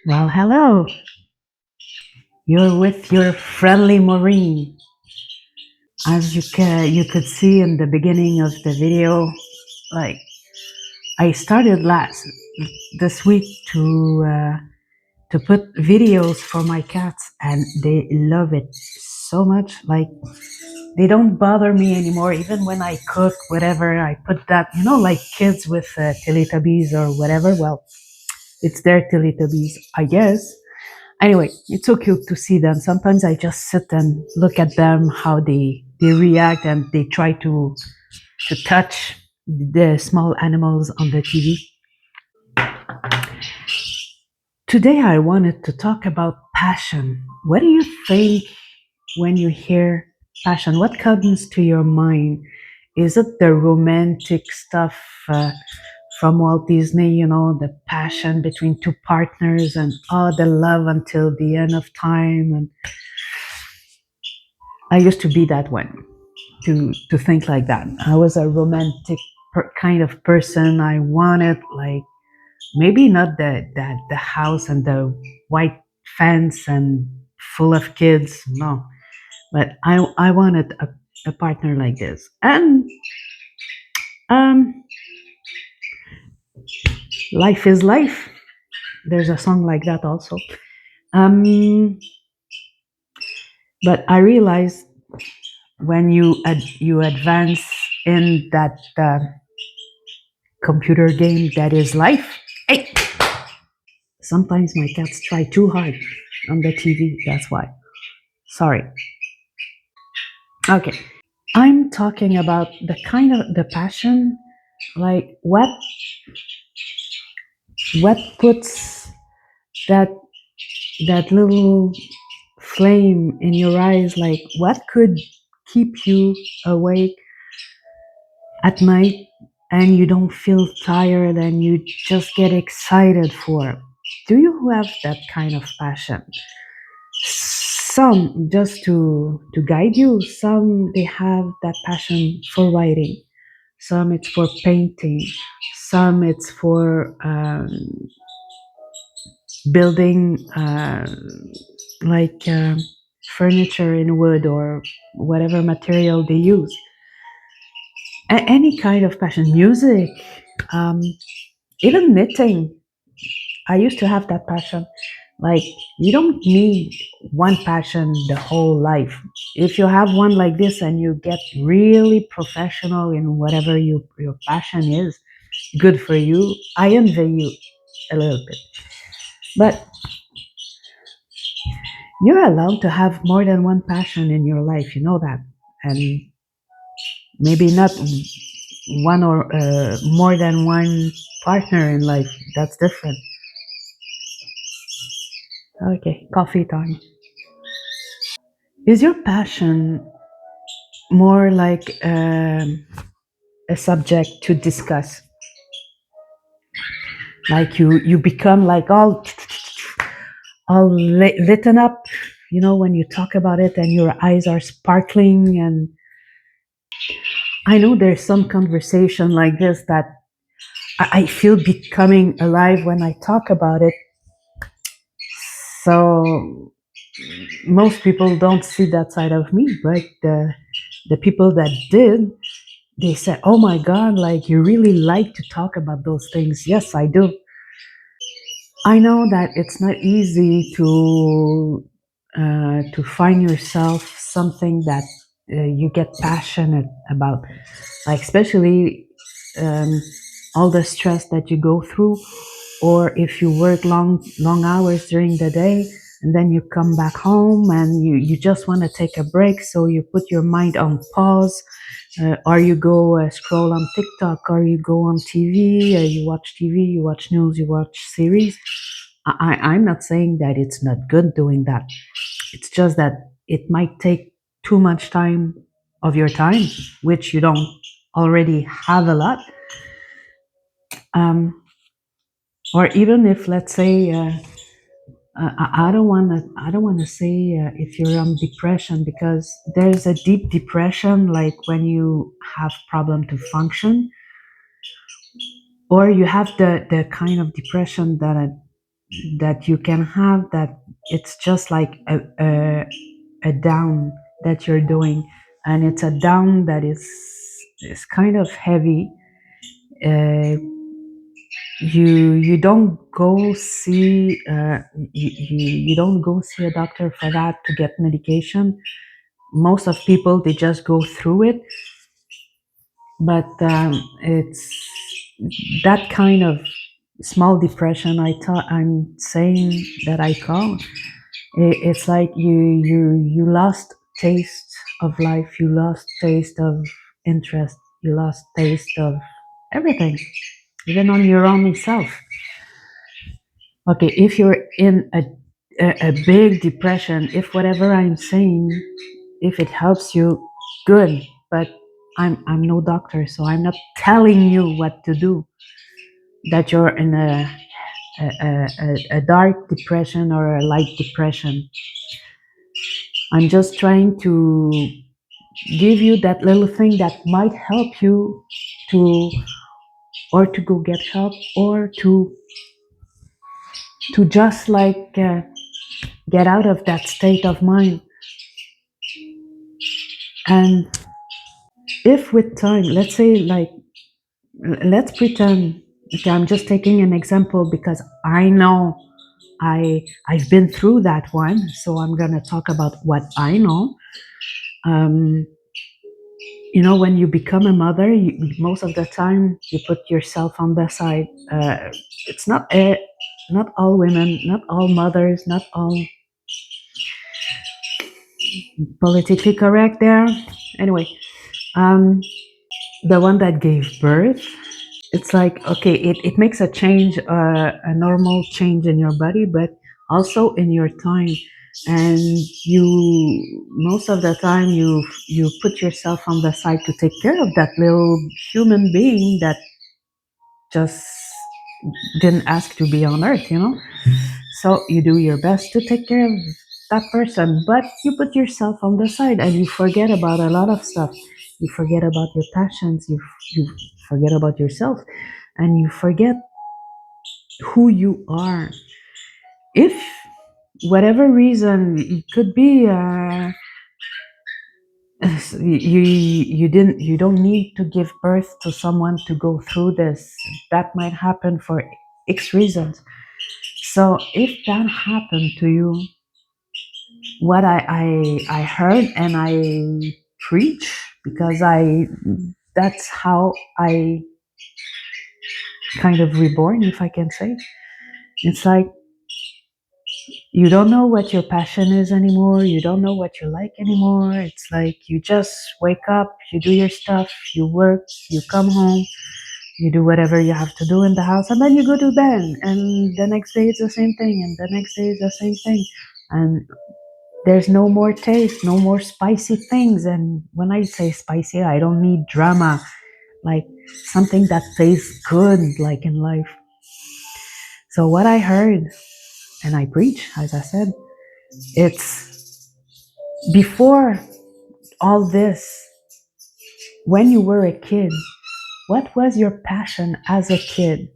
Well, hello. You're with your friendly Maureen. As you could see in the beginning of the video, like I started last this week to put videos for my cats, and they love it so much. Like they don't bother me anymore, even when I cook whatever. I put that, like kids with Teletubbies or whatever. Well, it's their Teletubbies, I guess. Anyway, it's so cute to see them. Sometimes I just sit and look at them, how they react, and they try to touch the small animals on the TV. Today I wanted to talk about passion. What do you think when you hear passion? What comes to your mind? Is it the romantic stuff from Walt Disney, the passion between two partners and the love until the end of time? And I used to be that one, to think like that. I was a romantic kind of person. I wanted, like, maybe not the house and the white fence and full of kids, no, but I wanted a partner like this. And um, life is life. There's a song like that also. Um, but I realized when you advance in that computer game that is life. Hey, sometimes my cats try too hard on the TV. That's why. Sorry. Okay. I'm talking about the kind of the passion, like what puts that that little flame in your eyes, like what could keep you awake at night and you don't feel tired and you just get excited for. Do you have that kind of passion? Some just to guide you, some they have that passion for writing, some it's for painting, some it's for building like furniture in wood or whatever material they use. Any kind of passion, music, um, even knitting. I used to have that passion. Like, you don't need one passion the whole life. If you have one like this and you get really professional in whatever your passion is, good for you. I envy you a little bit. But you're allowed to have more than one passion in your life, you know that. And maybe not one or more than one partner in life. That's different. Okay, coffee time. Is your passion more like a subject to discuss? Like you become like all lit up, when you talk about it and your eyes are sparkling. And I know there's some conversation like this that I feel becoming alive when I talk about it. So most people don't see that side of me, but the people that did, they said, "Oh my God, like you really like to talk about those things." Yes, I do. I know that it's not easy to find yourself something that you get passionate about, like especially um, all the stress that you go through, or if you work long hours during the day and then you come back home and you just want to take a break, so you put your mind on pause, or you go scroll on TikTok, or you go on TV, you watch TV, you watch news, you watch series. I'm not saying that it's not good doing that. It's just that it might take too much time of your time, which you don't already have a lot. Um, or even if, let's say, I don't want to say if you're on depression, because there's a deep depression, like when you have problem to function, or you have the kind of depression that you can have, that it's just like a down that you're doing, and it's a down that is kind of heavy. uh, you don't go see you don't go see a doctor for that to get medication. Most of people, they just go through it. But it's that kind of small depression I'm saying that I call. It's like you lost taste of life, you lost taste of interest, you lost taste of everything, even on your only self. Okay, if you're in a big depression, if whatever I'm saying, if it helps you, good. But I'm no doctor, so I'm not telling you what to do. That you're in a dark depression or a light depression. I'm just trying to give you that little thing that might help you to, or to go get help, or to just like get out of that state of mind. And if with time, let's say, like, let's pretend, okay, I'm just taking an example because I know I've been through that one, so I'm gonna talk about what I know. um, when you become a mother, most of the time you put yourself on the side. It's not all women, not all mothers, not all politically correct there. Anyway, um, the one that gave birth, it's like, okay, it makes a change, a normal change in your body, but also in your time. And you, most of the time, you put yourself on the side to take care of that little human being that just didn't ask to be on earth. So you do your best to take care of that person, but you put yourself on the side and you forget about a lot of stuff. You forget about your passions, you forget about yourself, and you forget who you are. If whatever reason, it could be you don't need to give birth to someone to go through this. That might happen for X reasons. So if that happened to you, what I heard and I preach, because that's how I kind of reborn, if I can say. It's like, you don't know what your passion is anymore, you don't know what you like anymore. It's like you just wake up, you do your stuff, you work, you come home, you do whatever you have to do in the house, and then you go to bed, and the next day it's the same thing, and the next day it's the same thing. And there's no more taste, no more spicy things. And when I say spicy, I don't need drama, like something that tastes good, like in life. So what I heard, and I preach, as I said, it's before all this, when you were a kid, what was your passion as a kid?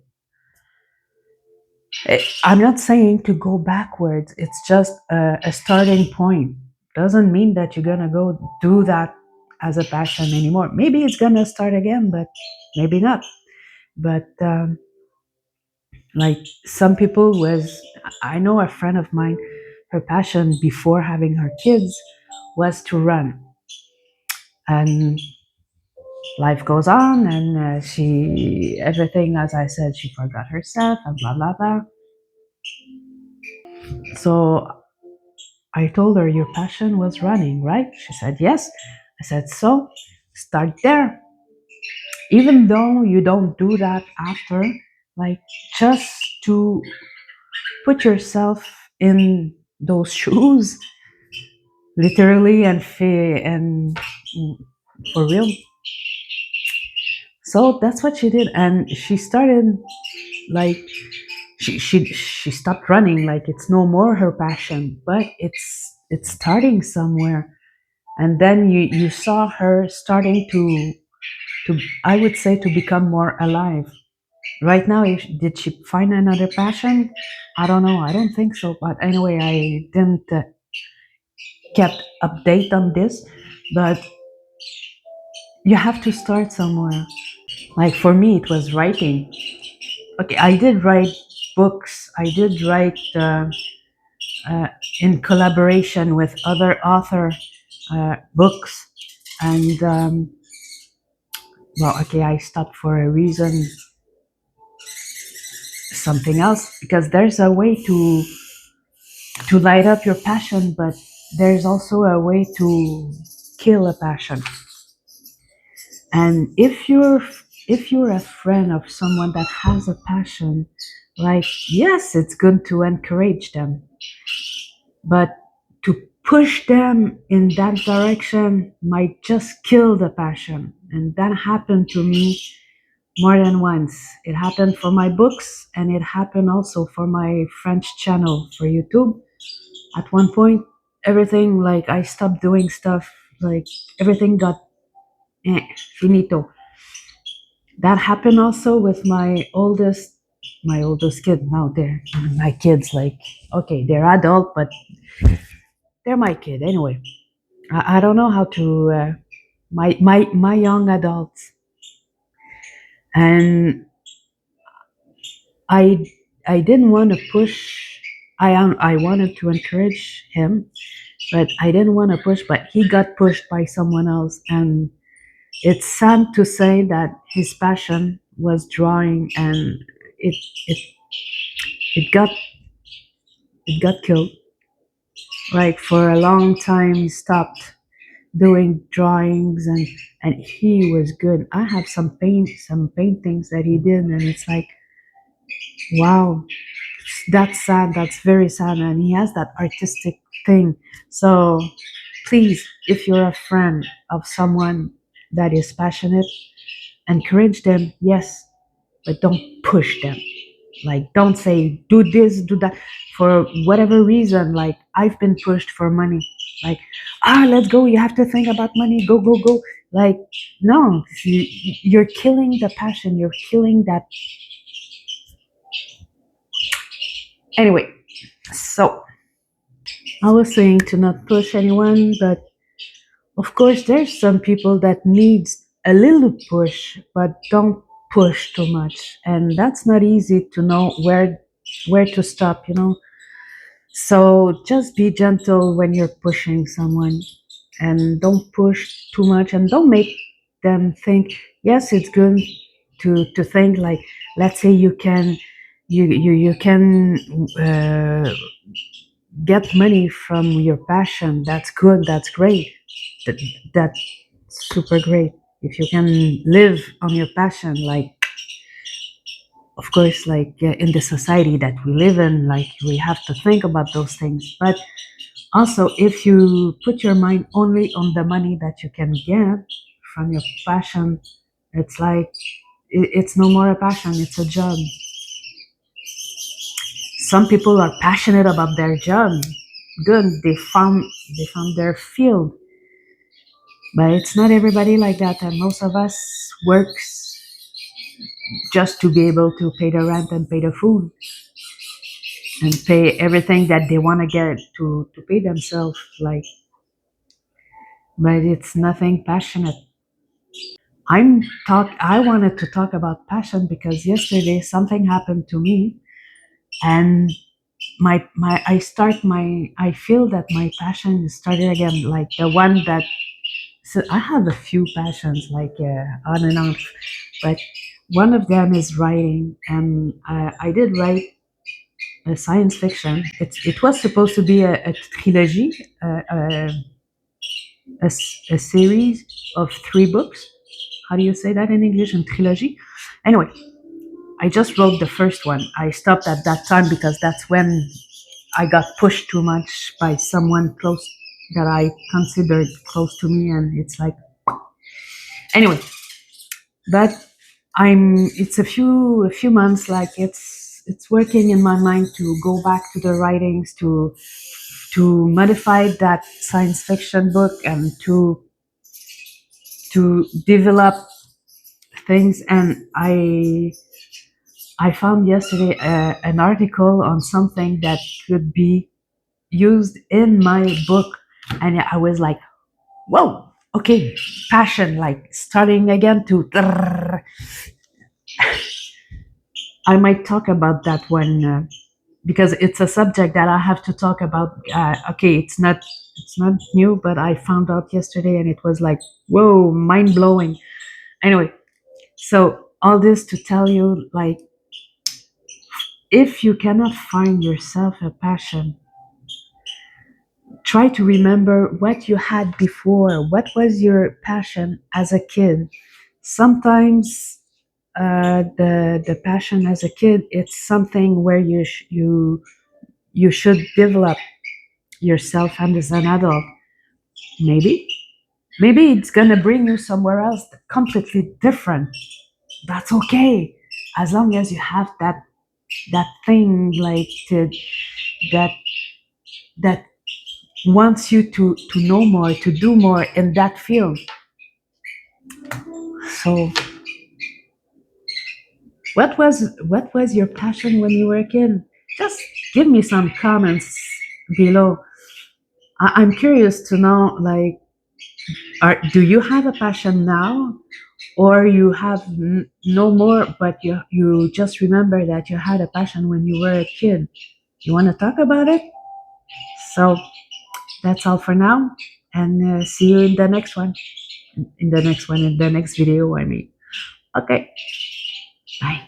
I'm not saying to go backwards, it's just a starting point. Doesn't mean that you're gonna go do that as a passion anymore. Maybe it's gonna start again, but maybe not. But like some people was, I know a friend of mine, her passion before having her kids was to run. And life goes on, and she, everything, as I said, she forgot herself and blah blah blah. So I told her, your passion was running, right? She said yes. I said, so start there. Even though you don't do that after, like, just to put yourself in those shoes, literally and for real. So that's what she did, and she started, like, she stopped running, like it's no more her passion, but it's starting somewhere. And then you saw her starting to, I would say, to become more alive. Right now, if did she find another passion? I don't know. I don't think so. But anyway, I didn't kept update on this. But you have to start somewhere. Like for me, it was writing. Okay, I did write books. I did write uh, in collaboration with other author books, and well, okay, I stopped for a reason, something else, because there's a way to light up your passion, but there's also a way to kill a passion. And if you're a friend of someone that has a passion, like yes, it's good to encourage them, but to push them in that direction might just kill the passion. And that happened to me more than once. It happened for my books, and it happened also for my French channel for YouTube. At one point, everything, like I stopped doing stuff, like everything got finito. That happened also with my oldest kid. Now they're my kids, like okay, they're adult, but they're my kid anyway. I don't know how to my young adults, and I I didn't want to push. I wanted to encourage him, but I didn't want to push. But he got pushed by someone else, and it's sad to say that his passion was drawing, and it it it got it got killed. Like for a long time, he stopped doing drawings, and he was good. I have some paintings that he did, and it's like wow, that's sad. That's very sad, and he has that artistic thing. So please, if you're a friend of someone that is passionate, encourage them, yes, but don't push them. Like don't say do this, do that, for whatever reason. Like I've been pushed for money, like let's go, you have to think about money, go go go. Like no, you're killing the passion, you're killing that. Anyway, so I was saying to not push anyone, but of course there's some people that needs a little push, but don't push too much, and that's not easy to know where to stop. So just be gentle when you're pushing someone, and don't push too much, and don't make them think. Yes, it's good to think like, let's say you can get money from your passion. That's good. That's great. That, that's super great. If you can live on your passion, like of course, like in the society that we live in, like we have to think about those things. But also, if you put your mind only on the money that you can get from your passion, it's like it's no more a passion, it's a job. Some people are passionate about their job. Good, they found their field, but it's not everybody like that. And most of us works just to be able to pay the rent and pay the food and pay everything that they want to get to pay themselves. Like, but it's nothing passionate. I wanted to talk about passion because yesterday something happened to me, and I feel that my passion started again, like the one that, so I have a few passions, like on and off, but one of them is writing, and I did write a science fiction. It was supposed to be a trilogy, uh, uh, a series of 3 books. How do you say that in English? In trilogy. Anyway, I just wrote the first one. I stopped at that time because that's when I got pushed too much by someone close that I considered close to me, and it's like anyway. But it's a few months, like it's working in my mind to go back to the writings, to modify that science fiction book, and to develop things. And I found yesterday an article on something that could be used in my book, and I was like, whoa, okay, passion, like starting again to. I might talk about that one because it's a subject that I have to talk about. Okay, it's not new, but I found out yesterday, and it was like, whoa, mind blowing. Anyway, so all this to tell you, like, if you cannot find yourself a passion, try to remember what you had before. What was your passion as a kid? Sometimes the passion as a kid, it's something where you should develop yourself and as an adult. Maybe it's gonna bring you somewhere else completely different. That's okay, as long as you have that thing, like that that wants you to know more, to do more in that field. So what was your passion when you were a kid? Just give me some comments below. I'm curious to know, like, do you have a passion now, or you have no more, but you just remember that you had a passion when you were a kid? You want to talk about it? So that's all for now, and see you in the next one. In the next video, I mean. Okay, bye.